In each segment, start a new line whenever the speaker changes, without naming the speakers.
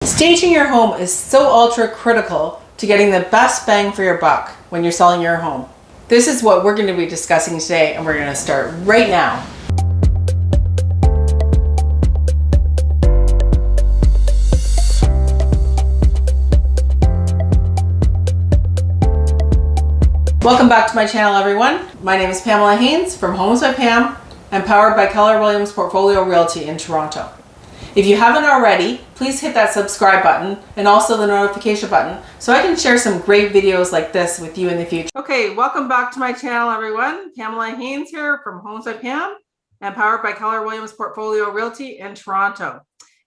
Staging your home is so ultra critical to getting the best bang for your buck when you're selling your home. This is what we're going to be discussing today, and we're going to start right now. Welcome back to my channel, everyone. My name is Pamela Haines from Homes by Pam and powered by Keller Williams Portfolio Realty in Toronto. If you haven't already, please hit that subscribe button and also the notification button so I can share some great videos like this with you in the future. Okay, welcome back to my channel, everyone. Pamela Haines here from Homes by Pam and powered by Keller Williams Portfolio Realty in Toronto.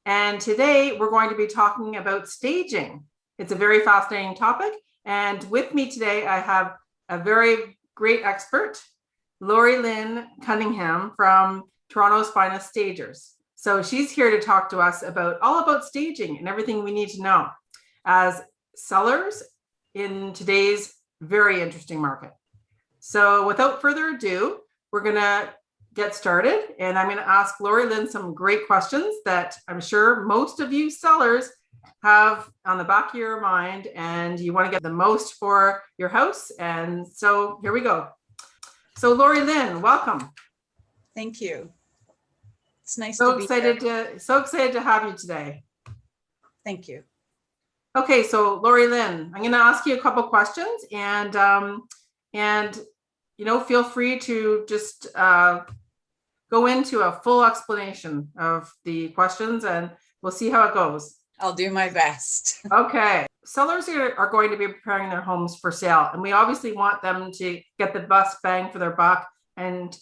And today we're going to be talking about staging. It's a very fascinating topic. And with me today, I have a very great expert, Lori Lynn Cunningham from Toronto's Finest Stagers. So she's here to talk to us all about staging and everything we need to know as sellers in today's very interesting market. So without further ado, we're going to get started, and I'm going to ask Lori Lynn some great questions that I'm sure most of you sellers have on the back of your mind, and you want to get the most for your house. And so here we go. So Lori Lynn, welcome.
Thank you. It's nice
so
to be
excited
here.
So excited to have you today.
Thank you.
Okay, so Lori Lynn, I'm going to ask you a couple questions, and feel free to just go into a full explanation of the questions, and we'll see how it goes.
I'll do my best.
Okay, sellers are going to be preparing their homes for sale, and we obviously want them to get the best bang for their buck, and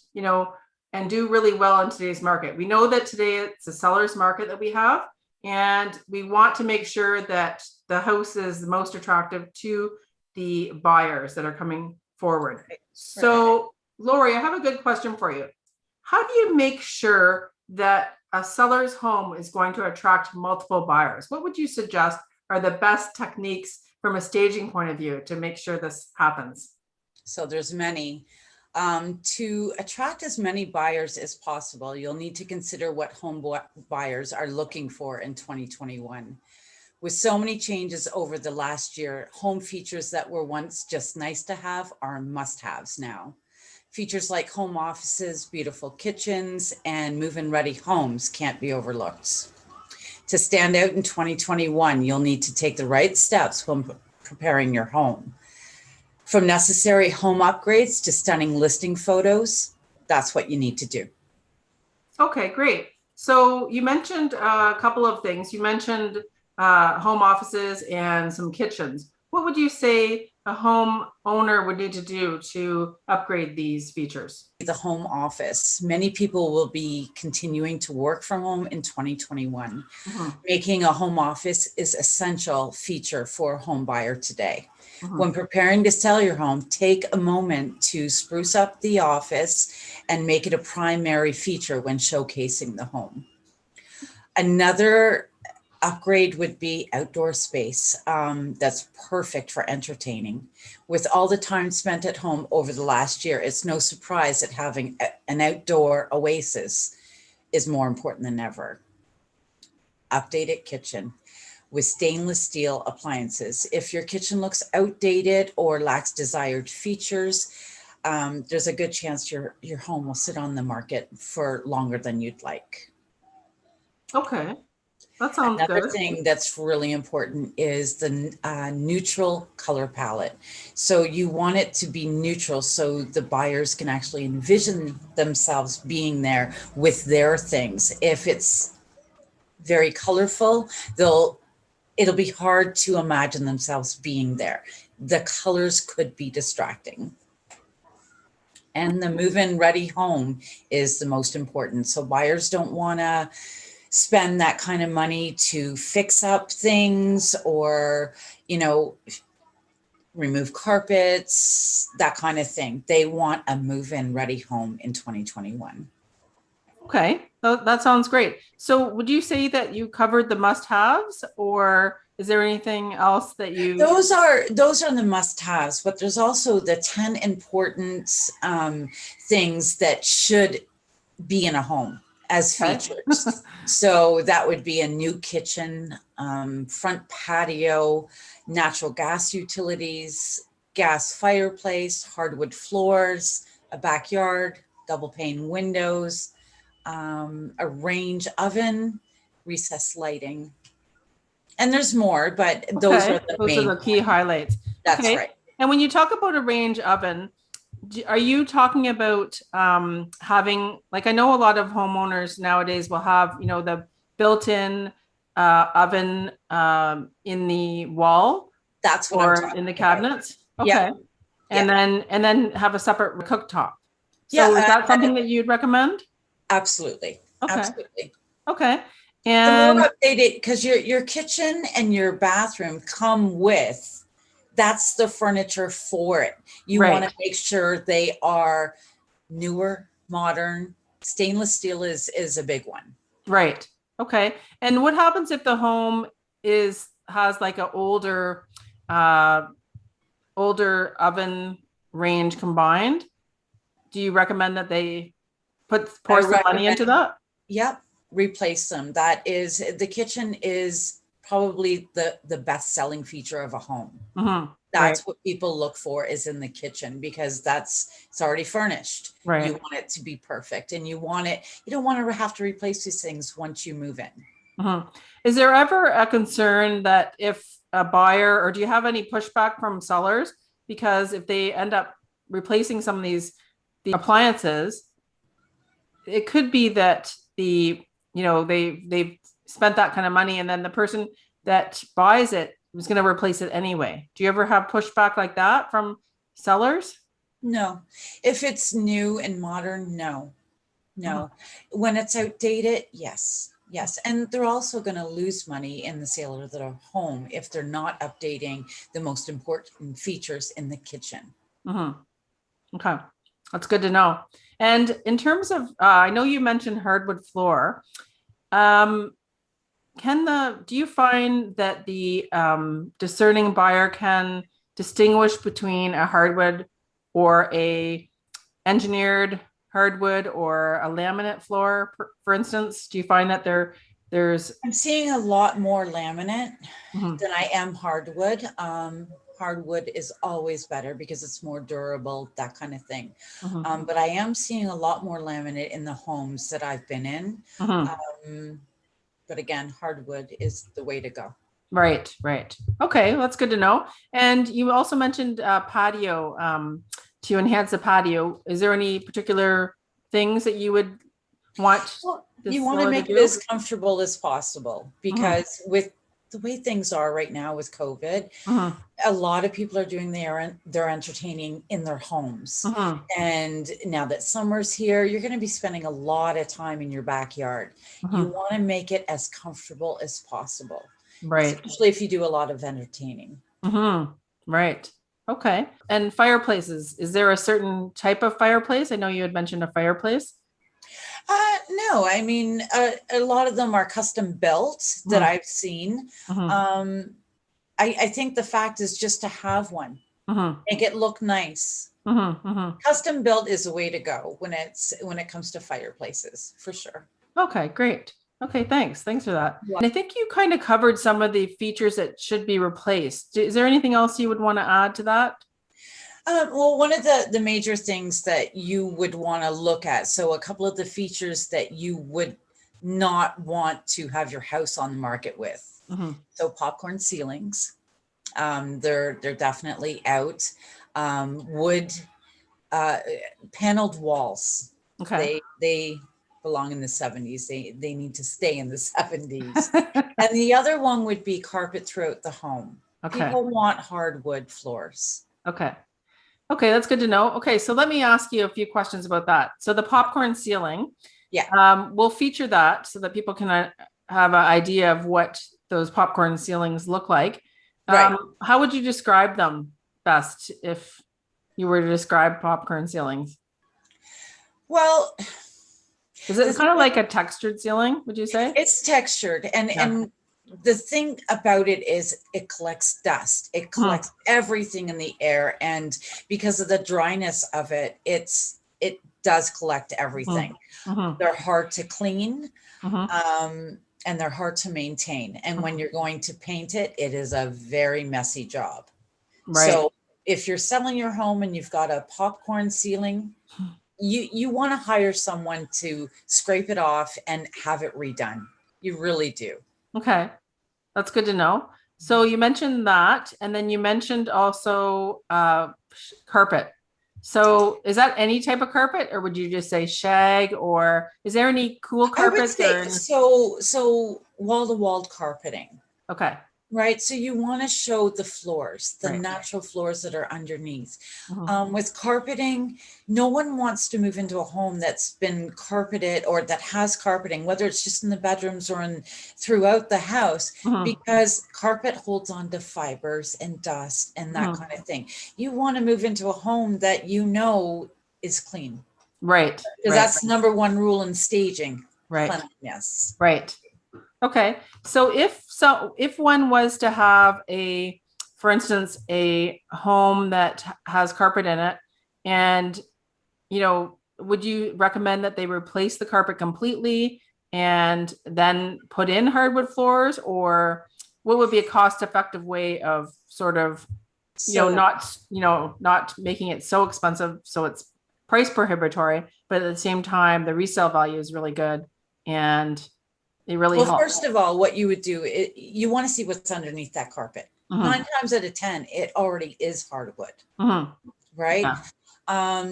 and do really well in today's market. We know that today it's a seller's market that we have, and we want to make sure that the house is the most attractive to the buyers that are coming forward. Right. So, Lori, I have a good question for you. How do you make sure that a seller's home is going to attract multiple buyers? What would you suggest are the best techniques from a staging point of view to make sure this happens?
So there's many. To attract as many buyers as possible, you'll need to consider what home buyers are looking for in 2021. With so many changes over the last year, home features that were once just nice to have are must-haves now. Features like home offices, beautiful kitchens, and move-in ready homes can't be overlooked. To stand out in 2021, you'll need to take the right steps when preparing your home. From necessary home upgrades to stunning listing photos, that's what you need to do.
Okay, great. So you mentioned a couple of things. You mentioned home offices and some kitchens. What would you say a home owner would need to do to upgrade these features?
The home office. Many people will be continuing to work from home in 2021. Mm-hmm. Making a home office is an essential feature for a home buyer today. Mm-hmm. When preparing to sell your home, take a moment to spruce up the office and make it a primary feature when showcasing the home. Another upgrade would be outdoor space. That's perfect for entertaining. With all the time spent at home over the last year, it's no surprise that having an outdoor oasis is more important than ever. Updated kitchen with stainless steel appliances. If your kitchen looks outdated or lacks desired features, there's a good chance your home will sit on the market for longer than you'd like.
Okay. That sounds
Another
good.
thing that's really important is the neutral color palette. So you want it to be neutral so the buyers can actually envision themselves being there with their things. If it's very colorful, it'll be hard to imagine themselves being there. The colors could be distracting. And the move-in ready home is the most important. So buyers don't want to spend that kind of money to fix up things or, remove carpets, that kind of thing. They want a move-in ready home in 2021.
Okay, that sounds great. So would you say that you covered the must-haves, or is there anything else that you...
Those are the must-haves, but there's also the 10 important things that should be in a home. as features. So that would be a new kitchen, front patio, natural gas utilities, gas fireplace, hardwood floors, a backyard, double pane windows, a range oven, recessed lighting. And there's more, but those are the
Those are
main
the key highlights.
That's
Okay.
right.
And when you talk about a range oven, are you talking about having, like, I know a lot of homeowners nowadays will have, you know, the built-in oven in the wall
That's what I'm
or
talking
in the
about.
cabinets?
Yeah.
Okay. And then have a separate cooktop.
Yeah.
So is that something that you'd recommend?
Absolutely.
Okay.
Absolutely.
Okay.
The more
And
updated, because your kitchen and your bathroom come with, that's the furniture for it. You want to make sure they are newer, modern. Stainless steel is a big one.
right. Okay. And what happens if the home has like an older oven range combined? Do you recommend that they pour some money into that?
Yep, replace them. That is, the kitchen is probably the best selling feature of a home.
Mm-hmm.
That's what people look for, is in the kitchen, because it's already furnished.
Right.
You want it to be perfect, and you don't want to have to replace these things once you move in.
Mm-hmm. Is there ever a concern that if a buyer, or do you have any pushback from sellers? Because if they end up replacing some of the appliances, it could be that they've spent that kind of money, and then the person that buys it was going to replace it anyway. Do you ever have pushback like that from sellers?
No, if it's new and modern, no. When it's outdated, yes. And they're also going to lose money in the sale of their home if they're not updating the most important features in the kitchen.
Mm-hmm. Okay, that's good to know. And in terms of, I know you mentioned hardwood floor. Do you find that the discerning buyer can distinguish between a hardwood or a engineered hardwood or a laminate floor, for instance? Do you find that there's
I'm seeing a lot more laminate than I am hardwood. Hardwood is always better because it's more durable, that kind of thing. But I am seeing a lot more laminate in the homes that I've been in. But again, hardwood is the way to go.
Right. Okay, well, that's good to know. And you also mentioned patio, to enhance the patio. Is there any particular things that you would want?
Well, you want to make it as comfortable as possible, because with the way things are right now with COVID, a lot of people are doing their entertaining in their homes. And now that summer's here, you're going to be spending a lot of time in your backyard. You want to make it as comfortable as possible. Right. Especially if you do a lot of entertaining.
Right. Okay. And fireplaces, is there a certain type of fireplace? I know you had mentioned a fireplace.
No, I mean, a lot of them are custom built that I've seen. I think the fact is just to have one, make it look nice. Custom built is the way to go when it comes to fireplaces, for sure.
Okay, great. Okay, thanks for that. And I think you kind of covered some of the features that should be replaced. Is there anything else you would want to add to that?
Well, one of the major things that you would want to look at, so a couple of the features that you would not want to have your house on the market with. So popcorn ceilings, they're definitely out. Wood, paneled walls. Okay. They belong in the 70s. They need to stay in the 70s. And the other one would be carpet throughout the home. Okay. People want hardwood floors.
Okay, that's good to know. Okay, so let me ask you a few questions about that. So the popcorn ceiling, we'll feature that so that people can have an idea of what those popcorn ceilings look like. Right. How would you describe them best if you were to describe popcorn ceilings?
Well,
is it kind of like a textured ceiling, would you say?
It's textured, and the thing about it is it collects dust. It collects everything in the air, and because of the dryness of it, it does collect everything.
Mm-hmm.
They're hard to clean,
Mm-hmm.
and they're hard to maintain. And when you're going to paint it, it is a very messy job.
Right.
So if you're selling your home and you've got a popcorn ceiling, you want to hire someone to scrape it off and have it redone. You really do.
Okay. That's good to know. So you mentioned that, and then you mentioned also carpet. So is that any type of carpet, or would you just say shag, or is there any cool
I would
carpets
say
or
so wall to wall carpeting.
okay,
Right. So you want to show the floors, the
right.
natural floors that are underneath.
Mm-hmm.
With carpeting, no one wants to move into a home that's been carpeted or that has carpeting, whether it's just in the bedrooms or in throughout the house,
Mm-hmm.
because carpet holds on to fibers and dust and that
Mm-hmm.
kind of thing. You want to move into a home that you know is clean,
Right,
because
right,
that's number one rule in staging,
right,
cleanliness.
right. Okay. So if one was to have for instance, a home that has carpet in it, and would you recommend that they replace the carpet completely and then put in hardwood floors, or what would be a cost-effective way of sort of,
So
not making it so expensive so it's price prohibitory, but at the same time the resale value is really good and it really
well,
helps.
first of all, what you would do, you want to see what's underneath that carpet.
Mm-hmm.
9 times out of 10, it already is hardwood,
Mm-hmm.
right?
Yeah.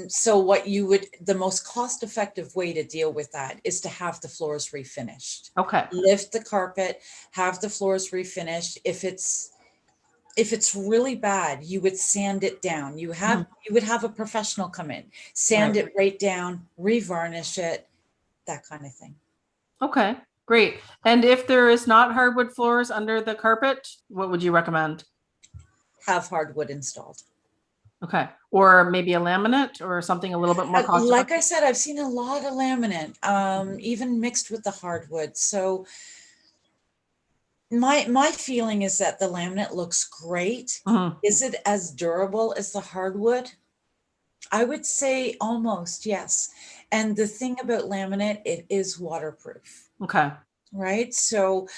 So the most cost-effective way to deal with that is to have the floors refinished.
Okay.
Lift the carpet, have the floors refinished. If it's really bad, you would sand it down. You would have a professional come in, sand
Right.
it right down, revarnish it, that kind of thing.
Okay. Great. And if there is not hardwood floors under the carpet, what would you recommend?
Have hardwood installed.
Okay. Or maybe a laminate or something a little bit more cost
Like
effective.
I said, I've seen a lot of laminate, even mixed with the hardwood. So my feeling is that the laminate looks great.
Mm-hmm.
Is it as durable as the hardwood? I would say almost, yes. And the thing about laminate, it is waterproof,
Okay.
right? So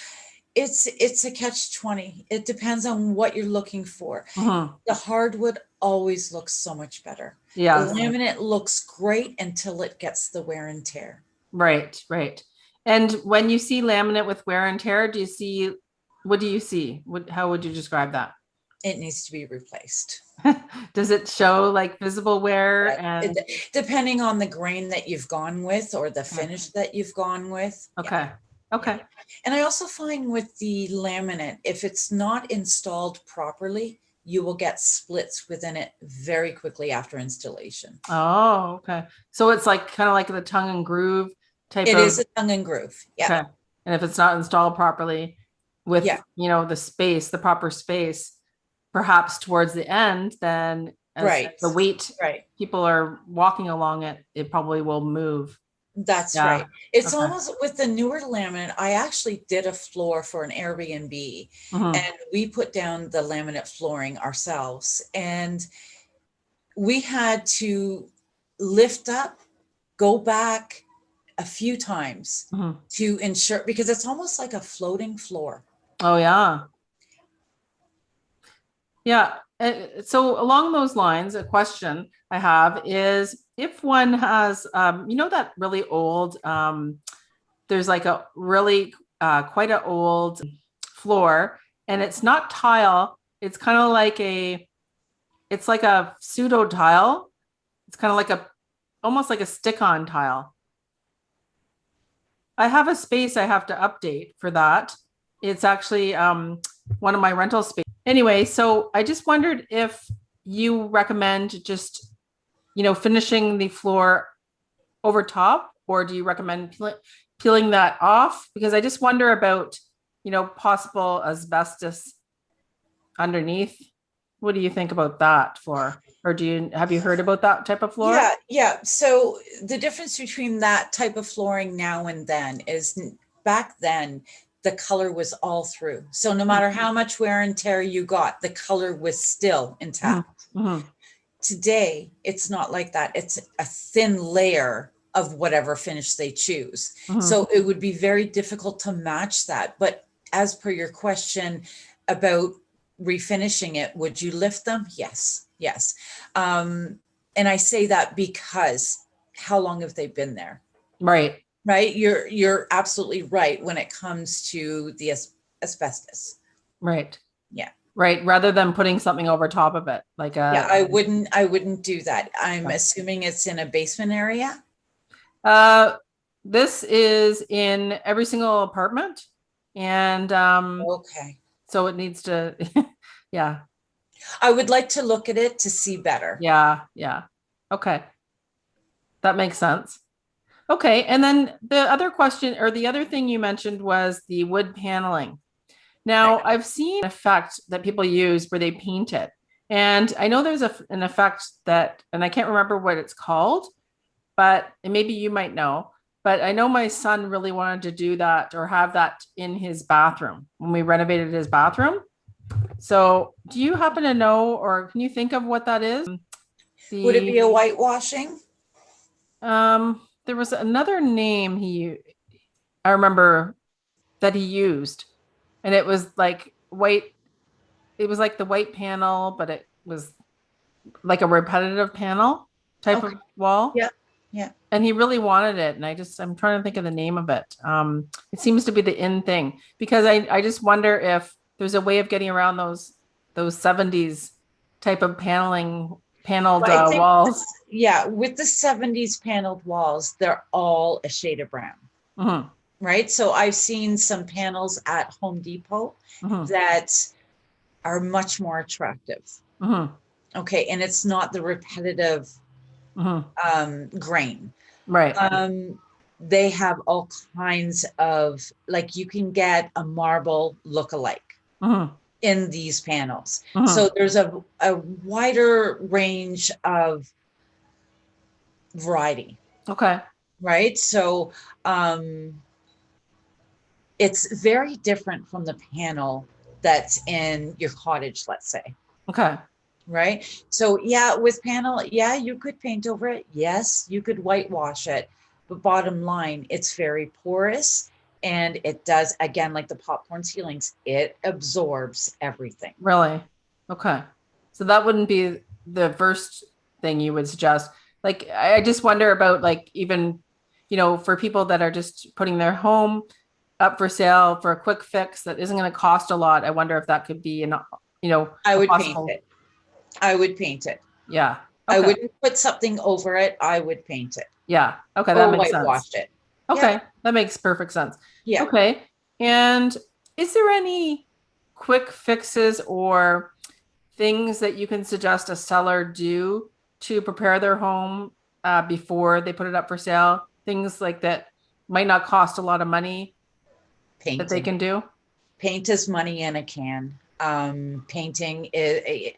it's a catch-20. It depends on what you're looking for.
Mm-hmm.
The hardwood always looks so much better. The
Yeah.
laminate looks great until it gets the wear and tear.
Right. Right. And when you see laminate with wear and tear, what do you see? How would you describe that?
It needs to be replaced.
Does it show like visible wear and
Depending on the grain that you've gone with or the
okay.
finish that you've gone with. Yeah.
Okay. Okay.
Yeah. And I also find with the laminate, if it's not installed properly, you will get splits within it very quickly after installation.
Oh, okay. So it's like kind of like the tongue and groove type
It
of
is a tongue and groove. Yeah.
okay. And if it's not installed properly with,
Yeah.
the proper space, perhaps towards the end, then as
Right.
the weight
Right.
people are walking along it, it probably will move.
That's
Yeah.
right. It's
Okay.
almost with the newer laminate. I actually did a floor for an Airbnb
Mhm.
and we put down the laminate flooring ourselves. And we had to lift up, go back a few times
Mhm.
to ensure, because it's almost like a floating floor.
Oh yeah. Yeah. So along those lines, a question I have is if one has, that really old, there's like a really quite an old floor, and it's not tile. It's kind of like it's like a pseudo tile. It's kind of like almost like a stick-on tile. I have a space I have to update for that. It's actually one of my rental space. Anyway, so I just wondered if you recommend just, finishing the floor over top, or do you recommend peeling that off? Because I just wonder about, possible asbestos underneath. What do you think about that floor? Or have you heard about that type of floor?
Yeah, yeah. So the difference between that type of flooring now and then is back then the color was all through. So no matter how much wear and tear you got, the color was still intact.
Mm-hmm.
Today, it's not like that. It's a thin layer of whatever finish they choose.
Mhm.
So it would be very difficult to match that. But as per your question about refinishing it, would you lift them? Yes, yes. And I say that because how long have they been there?
Right.
Right? You're absolutely right when it comes to the asbestos.
Right.
Yeah.
Right. Rather than putting something over top of it, like
Yeah,
a,
I wouldn't do that. I'm
Okay.
assuming it's in a basement area.
uh, this is in every single apartment. And
Okay.
so it needs to, yeah,
I would like to look at it to see better.
yeah, yeah. Okay. That makes sense. Okay. And then the other question or the other thing you mentioned was the wood paneling.
Right.
Now, I've seen an effect that people use where they paint it. And I know there's an effect that, and I can't remember what it's called, but and maybe you might know. But I know my son really wanted to do that or have that in his bathroom when we renovated his bathroom. So, do you happen to know or can you think of what that is?
Would it
The
be a whitewashing?
there was another name I remember that he used, and it was like white. It was like the white panel, but it was like a repetitive panel type
Okay.
of wall.
Yeah. Yeah.
And he really wanted it. And I'm trying to think of the name of it. It seems to be the in thing because I just wonder if there's a way of getting around those 70s type of paneled
Well, I think,
walls.
yeah, with the 70s paneled walls, they're all a shade of brown,
Hmm.
right? So I've seen some panels at Home Depot
Hmm.
that are much more attractive.
Hmm.
Okay. And it's not the repetitive
Hmm.
grain.
Right.
They have all kinds of, like, you can get a marble look-alike
Hmm.
in these panels.
Hmm.
So there's a wider range of variety,
Okay.
right? So it's very different from the panel that's in your cottage, let's say.
Okay.
Right. So yeah, with panel, yeah, you could paint over it. Yes, you could whitewash it. But bottom line, it's very porous and it does, again, like the popcorn ceilings, it absorbs everything.
Really? Okay. So that wouldn't be the first thing you would suggest. Like, I just wonder about like even, for people that are just putting their home up for sale for a quick fix that isn't going to cost a lot. I wonder if that could be
I
a
would paint
possible.
it. I would paint it.
Yeah.
I
Okay.
wouldn't put something over it. I would paint it
Yeah. Okay. That
or
makes sense.
whitewash it. Yep.
Okay. That makes perfect sense.
Yeah.
Okay. And is there any quick fixes or things that you can suggest a seller do to prepare their home before they put it up for sale? Things like that might not cost a lot of money that they
Painting.
can do.
Paint is money in a can. Painting is,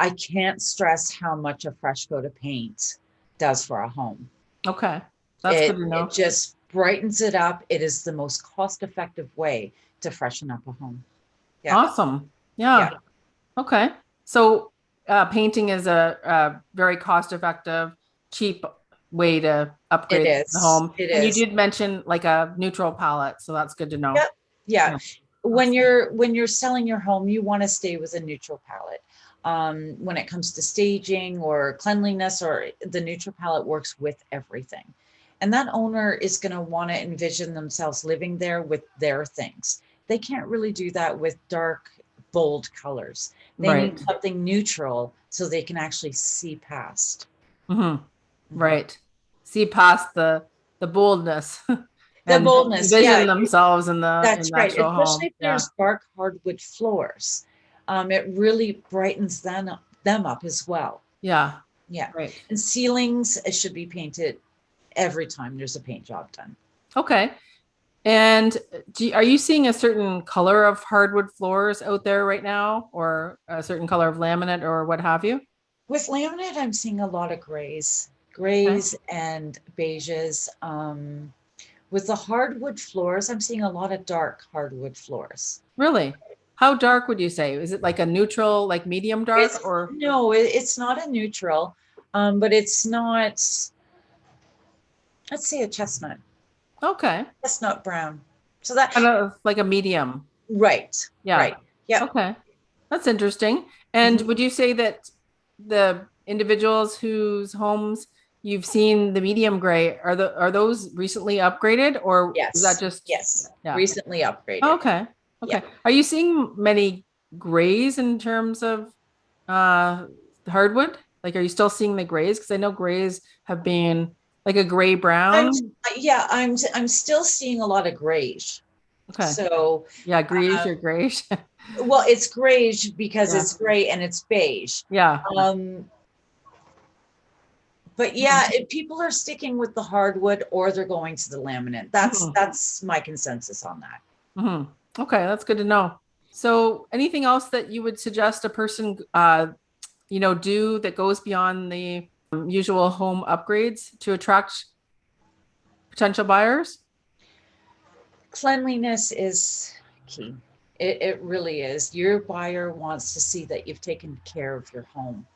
I can't stress how much a fresh coat of paint does for a home.
Okay. That's good
It
to
it
know.
just brightens it up. It is the most cost-effective way to freshen up a home. Yeah.
Awesome. Yeah.
Yeah.
Okay. So painting is a very cost effective, cheap way to
It
upgrade the
is.
home.
It
And you
is.
did mention like a neutral palette. So that's good to know.
Yep. Yeah.
Yeah.
When
Awesome.
you're selling your home, you want to stay with a neutral palette. When it comes to staging or cleanliness, or the neutral palette works with everything. And that owner is going to want to envision themselves living there with their things. They can't really do that with dark, bold colors. They need
Right.
something neutral so they can actually see past.
Hmm.
Mhm.
Right. See past the boldness
The
and
boldness, yeah,
envision themselves in
that's
the
right.
actual
Especially
home.
if
Yeah.
there's dark hardwood floors. It really brightens them up as well.
Yeah.
Yeah.
Right.
And ceilings should be painted every time there's a paint job done.
Okay. And are you seeing a certain color of hardwood floors out there right now, or a certain color of laminate, or what have you?
With laminate, I'm seeing a lot of
Okay.
grays and beiges. With the hardwood floors, I'm seeing a lot of dark hardwood floors.
Really? How dark would you say? Is it like a neutral, like medium dark,
It's
or?
no, it's not a neutral, but it's not, let's say a
Okay.
chestnut brown. So that,
Kind of like a medium.
right,
Yeah.
right. Yep.
Okay. That's interesting. And
Mhm.
would you say that the individuals whose homes you've seen the medium gray are those recently upgraded, or is that
Yes,
just,
yes.
yeah.
Recently upgraded.
Okay.
Yeah.
Okay. Are you seeing many grays in terms of uh hardwood? Like, are you still seeing the grays? Because I know grays have been like a gray
I'm,
brown.
yeah, I'm still seeing a lot of grayish.
Okay.
So,
Yeah, grayish
uh,
or grayish.
well, it's grayish because
Yeah.
it's gray and it's beige.
Yeah.
Um, but
Mhm.
yeah, if people are sticking with the hardwood or they're going to the laminate.
Mhm.
That's my consensus on that.
Mhm. Okay, that's good to know. So, anything else that you would suggest a person, do that goes beyond the usual home upgrades to attract potential buyers?
Cleanliness is key. It really is. Your buyer wants to see that you've taken care of your home.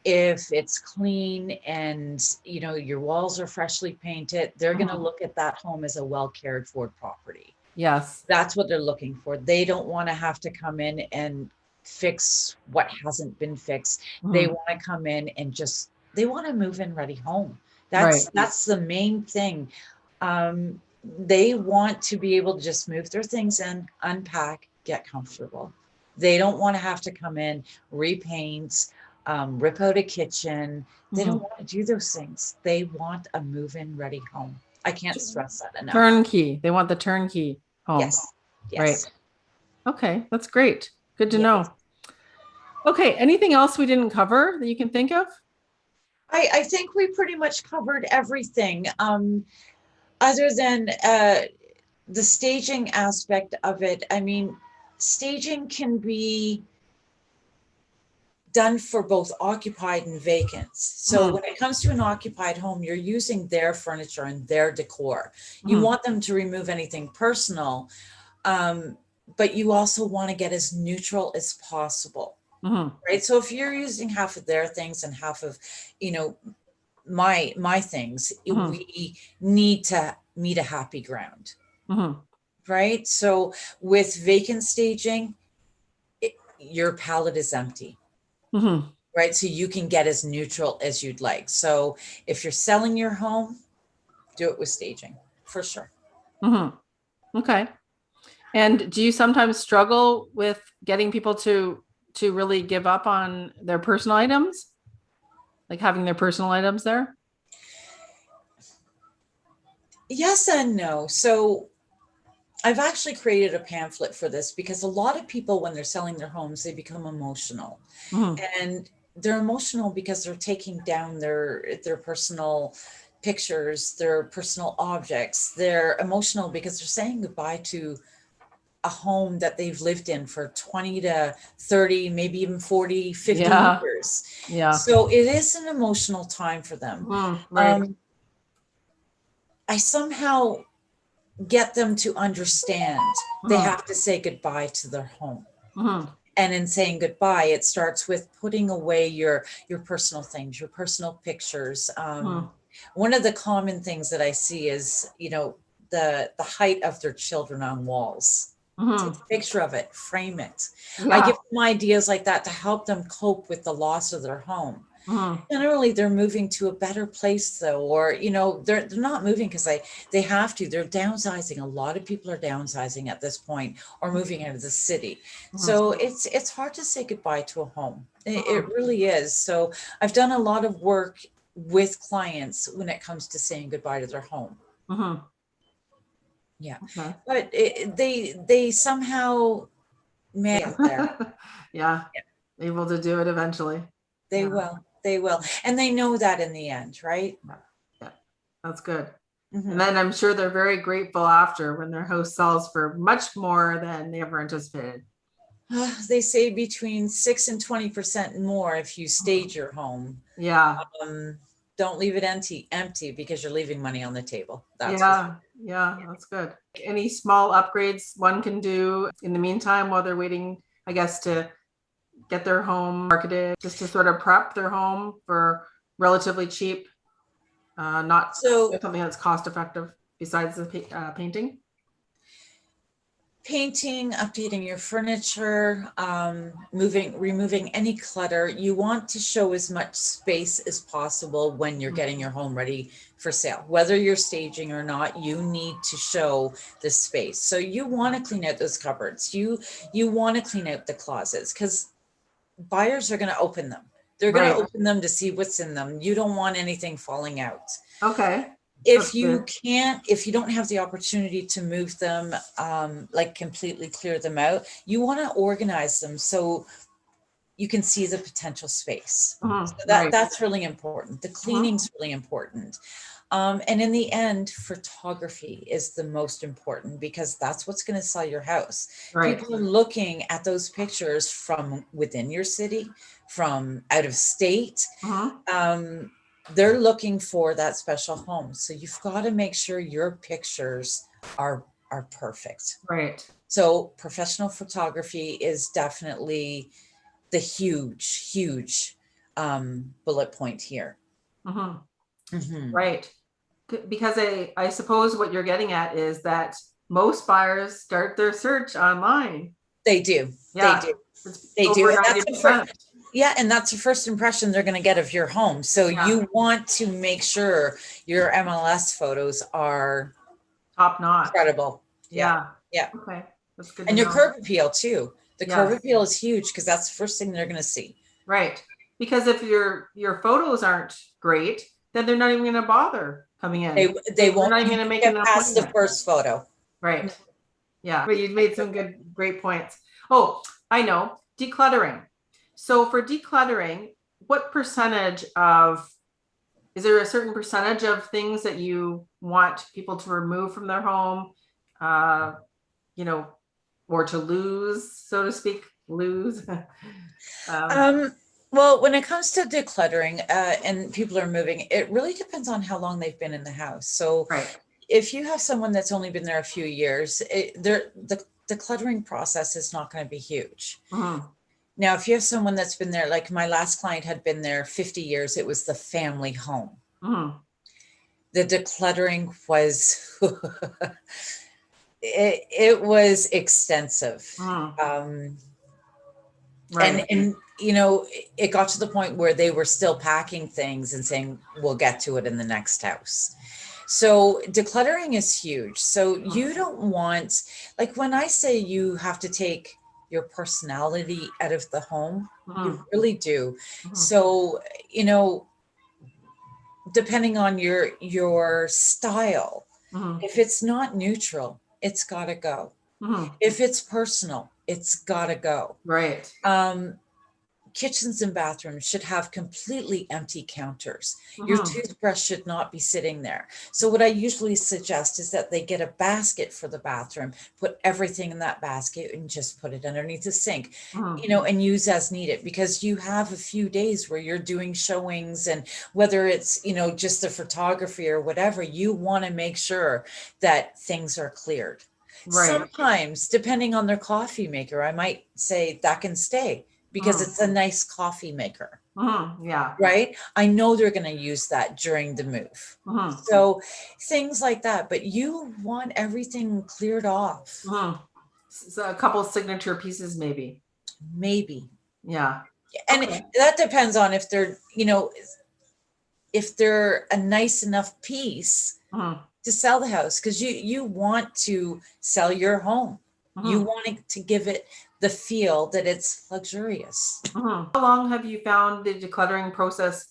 If it's clean and your walls are freshly painted, they're going to
Mhm.
look at that home as a well cared for property.
Yes.
That's what they're looking for. They don't want to have to come in and fix what hasn't been fixed. They
Mhm.
want to come in and just they want to move in ready home.
Right.
That's the main thing. They want to be able to just move their things in, unpack, get comfortable. They don't want to have to come in, repaint, rip out a kitchen. They don't
Mhm.
want to do those things. They want a move-in ready home. I can't stress that enough.
Turnkey. They want the turnkey home.
Yes,
Right.
yes,
Okay, that's great. Good to
yes.
know. Okay, anything else we didn't cover that you can think of?
I think we pretty much covered everything. Other than the staging aspect of it. I mean, staging can be done for both occupied and vacants. So
Mhm.
when it comes to an occupied home, you're using their furniture and their decor. You
Mhm.
want them to remove anything personal, um, but you also want to get as neutral as possible.
Mhm.
Right. So if you're using half of their things and half of, you know, my things,
Mhm.
we need to meet a happy ground.
Mhm.
Right. So with vacant staging, your palette is empty.
Mhm.
Right. So you can get as neutral as you'd like. So if you're selling your home, do it with staging for sure.
Mhm. Okay. And do you sometimes struggle with getting people to really give up on their personal items? Like having their personal items there?
Yes and no. So I've actually created a pamphlet for this because a lot of people, when they're selling their homes, they become emotional.
Mhm.
And they're emotional because they're taking down their personal pictures, their personal objects. They're emotional because they're saying goodbye to a home that they've lived in for 20 to 30, maybe even 40, 50
Yeah.
years.
Yeah.
So it is an emotional time for them.
Mhm. Right.
um, I somehow get them to understand they
Mhm.
have to say goodbye to their home.
Mhm.
And in saying goodbye, it starts with putting away your personal things, your personal pictures.
Mhm.
One of the common things that I see is, the height of their children on walls. Take
Mhm.
a picture of it, frame it. I
Yeah.
give them ideas like that to help them cope with the loss of their home.
Mhm.
Generally, they're moving to a better place though, or they're not moving because they have to. They're downsizing. A lot of people are downsizing at this point or moving out of the city.
Mhm.
So it's hard to say goodbye to a home. It
Mhm.
really is. So I've done a lot of work with clients when it comes to saying goodbye to their home.
Mhm.
Yeah,
Okay.
but they somehow man there.
Yeah.
Yeah,
Able to do it eventually.
they
Yeah.
will. They will, and they know that in the end, right?
Yeah. Yeah. That's good. And
Mhm.
then I'm sure they're very grateful after when their house sells for much more than they ever anticipated.
They say between 6 and 20% more if you stage your home.
Yeah.
Um, don't leave it empty because you're leaving money on the table. That's for
Yeah.
sure.
Yeah, that's good. Any small upgrades one can do in the meantime while they're waiting, I guess, to get their home marketed, just to sort of prep their home for relatively cheap, not
So
something that's cost effective besides the painting.
painting, updating your furniture, removing any clutter. You want to show as much space as possible when you're getting your home ready for sale. Whether you're staging or not, you need to show the space. So you want to clean out those cupboards. You want to clean out the closets because buyers are going to open them. They're going to
Right.
open them to see what's in them. You don't want anything falling out.
Okay.
If
That's
you
good.
can't, if you don't have the opportunity to move them, like completely clear them out, you want to organize them so you can see the potential space. So
Right.
that's really important. The cleaning's really important. And in the end, photography is the most important because that's what's going to sell your house.
Right.
People are looking at those pictures from within your city, from out of state. They're looking for that special home. So you've got to make sure your pictures are perfect.
Right.
So professional photography is definitely the huge bullet point here.
Right. Because I suppose what you're getting at is that most buyers start their search online.
They do.
Yeah.
They do.
It's
They do.
over
And that's the first,
90%.
yeah, and that's the first impression they're going to get of your home. So
Yeah.
you want to make sure your MLS photos are
Top notch.
incredible.
Yeah.
Yeah.
Okay. That's good to
And your
know.
curb appeal too. The curb
Yes.
appeal is huge because that's the first thing they're going to see.
Right. Because if your photos aren't great, then they're not even going to bother coming in.
They
They're
won't
not even going to make
get
an
past the
appointment.
first photo.
Right. Yeah. But you've made some great points. Oh, I know. Decluttering. So for decluttering, what percentage of, is there a certain percentage of things that you want people to remove from their home, you know, or to lose, so to speak, lose?
Well, when it comes to decluttering and people are moving, it really depends on how long they've been in the house. So
Right.
if you have someone that's only been there a few years, the decluttering process is not going to be huge. Now, if you have someone that's been there, like my last client had been there 50 years, it was the family home. The decluttering was, it was extensive.
Right.
And you know, it got to the point where they were still packing things and saying, we'll get to it in the next house. So decluttering is huge. So you don't want, like when I say you have to take your personality out of the home, you really do. So, you know, depending on your style, if it's not neutral, it's got to go. If it's personal, it's got to go.
Right.
Kitchens and bathrooms should have completely empty counters. Your toothbrush should not be sitting there. So what I usually suggest is that they get a basket for the bathroom, put everything in that basket and just put it underneath the sink, you know, and use as needed, because you have a few days where you're doing showings, and whether it's, you know, just the photography or whatever, you want to make sure that things are cleared. Right. Sometimes, depending on their coffee maker, I might say that can stay, because it's a nice coffee maker.
Yeah.
Right. I know they're going to use that during the move. So things like that, but you want everything cleared off.
So a couple signature pieces, maybe.
Maybe.
Yeah.
And that depends on if they're, you know, if they're a nice enough piece to sell the house, because you want to sell your home. You want to give it the feel that it's luxurious.
How long have you found the decluttering process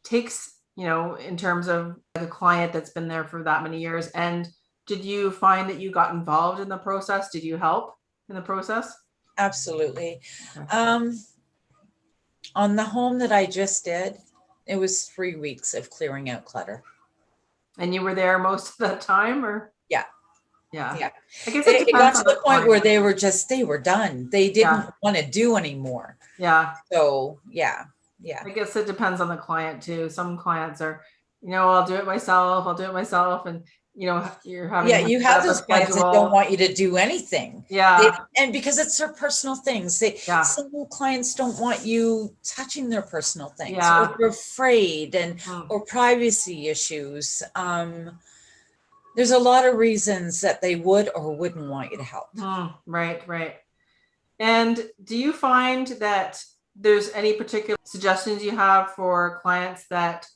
takes, you know, in terms of a client that's been there for that many years? And did you find that you got involved in the process? Did you help in the process?
Absolutely. On the home that I just did, it was 3 weeks of clearing out clutter. And
you were there most of the time, or?
Yeah.
Yeah. I guess
it got to the point where they were done. They didn't want to do anymore.
Yeah.
So yeah.
I guess it depends on the client too. Some clients are, you know, I'll do it myself. And you know, you're having
Yeah,
to
you
set
have
up a
those clients that don't
schedule.
want you to do anything.
Yeah,
And because it's their personal things,
yeah,
some clients don't want you touching their personal things, or
yeah.
they're afraid,
Mm,
or privacy issues. There's a lot of reasons that they would or wouldn't want you to help.
right, right. And do you find that there's any particular suggestions you have for clients that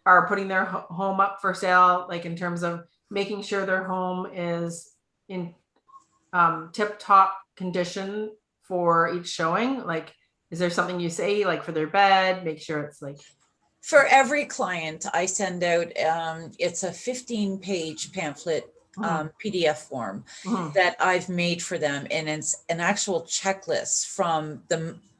are putting their home up for sale, like in terms of making sure their home is in tip-top condition for each showing? Like, is there something you say, like for their bed, make sure it's like...
For every client, I send out, it's a 15-page pamphlet PDF form that I've made for them. And it's an actual checklist from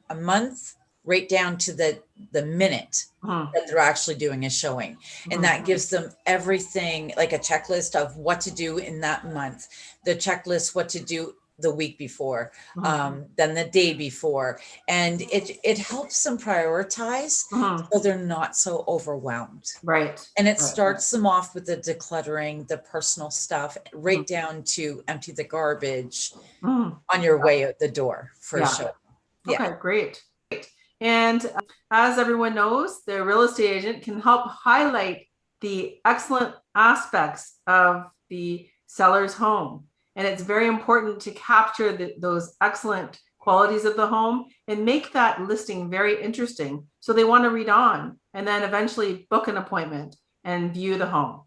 a month right down to the minute that they're actually doing a showing. And that gives them everything, like a checklist of what to do in that month, the checklist, what to do the week before, then the day before. And it helps them prioritize so they're not so overwhelmed.
Right.
And it starts them off with the decluttering, the personal stuff, right down to empty the garbage on your way out the door for a show.
Okay, great. And as everyone knows, the real estate agent can help highlight the excellent aspects of the seller's home. And it's very important to capture those excellent qualities of the home and make that listing very interesting, so they want to read on and then eventually book an appointment and view the home.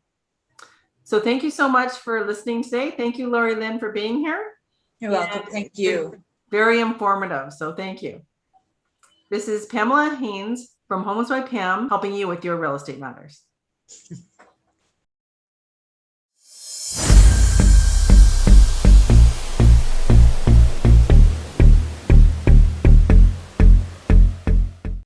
So thank you so much for listening today. Thank you, Lori Lynn, for being here.
You're welcome. Thank you.
Very informative. So thank you. This is Pamela Haines from Homes by Pam, helping you with your real estate matters.